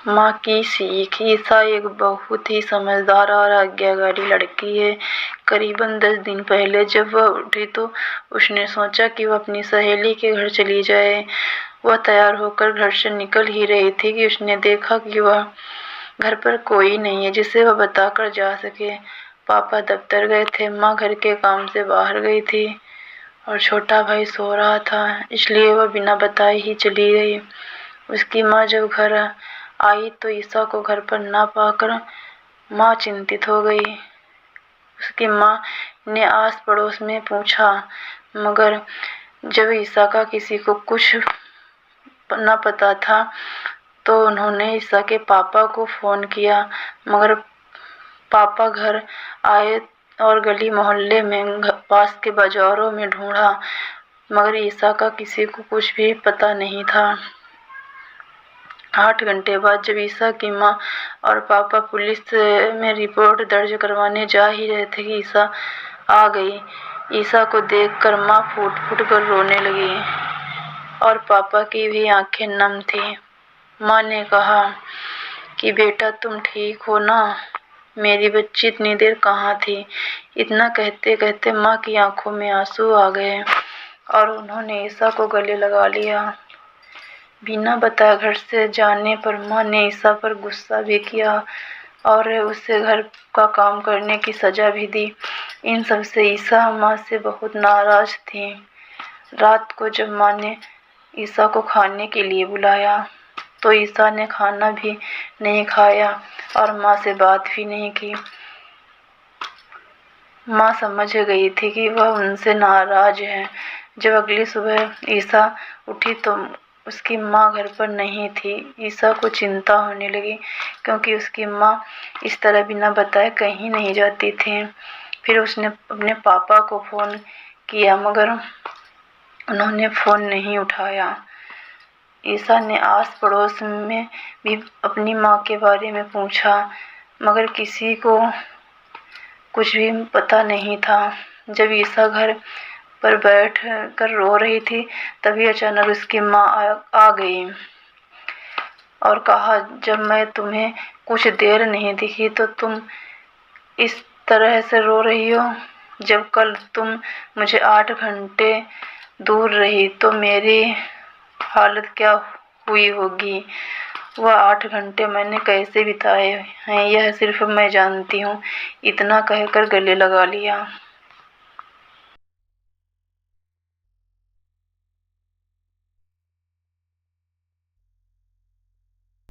माँ की सीख। ईसा एक बहुत ही समझदार और आज्ञाकारी लड़की है। करीबन 10 दिन पहले जब वह उठी तो उसने सोचा कि वह अपनी सहेली के घर चली जाए। वह तैयार होकर घर से निकल ही रही थी कि उसने देखा कि वह घर पर कोई नहीं है जिसे वह बताकर जा सके। पापा दफ्तर गए थे, माँ घर के काम से बाहर गई थी और छोटा भाई सो रहा था, इसलिए वह बिना बताए ही चली गई। उसकी माँ जब घर आई तो ईसा को घर पर ना पाकर माँ चिंतित हो गई। उसकी माँ ने आस पड़ोस में पूछा, मगर जब ईसा का किसी को कुछ न पता था तो उन्होंने ईसा के पापा को फ़ोन किया। मगर पापा घर आए और गली मोहल्ले में पास के बाजारों में ढूंढा, मगर ईसा का किसी को कुछ भी पता नहीं था। 8 घंटे बाद जब ईसा की माँ और पापा पुलिस में रिपोर्ट दर्ज करवाने जा ही रहे थे कि ईसा आ गई। ईसा को देखकर माँ फूट-फूट कर रोने लगी और पापा की भी आंखें नम थीं। माँ ने कहा कि बेटा तुम ठीक हो ना? मेरी बच्ची इतनी देर कहाँ थी? इतना कहते कहते माँ की आंखों में आंसू आ गए और उन्होंने ईसा को गले लगा लिया। बिना बताए घर से जाने पर माँ ने ईसा पर गुस्सा भी किया और उसे घर का काम करने की सजा भी दी। इन सब से ईसा माँ से बहुत नाराज थी। रात को जब माँ ने ईसा को खाने के लिए बुलाया तो ईसा ने खाना भी नहीं खाया और माँ से बात भी नहीं की। माँ समझ गई थी कि वह उनसे नाराज है। जब अगली सुबह ईसा उठी तो उसकी माँ घर पर नहीं थी। ईसा को चिंता होने लगी क्योंकि उसकी माँ इस तरह बिना बताए कहीं नहीं जाती थी। फिर उसने अपने पापा को फ़ोन किया मगर उन्होंने फ़ोन नहीं उठाया। ईसा ने आस पड़ोस में भी अपनी माँ के बारे में पूछा मगर किसी को कुछ भी पता नहीं था। जब ईसा घर पर बैठ कर रो रही थी तभी अचानक उसकी माँ आ गई और कहा, जब मैं तुम्हें कुछ देर नहीं दिखी तो तुम इस तरह से रो रही हो? जब कल तुम मुझे 8 घंटे दूर रही तो मेरी हालत क्या हुई होगी? वह 8 घंटे मैंने कैसे बिताए हैं यह सिर्फ मैं जानती हूँ। इतना कहकर गले लगा लिया।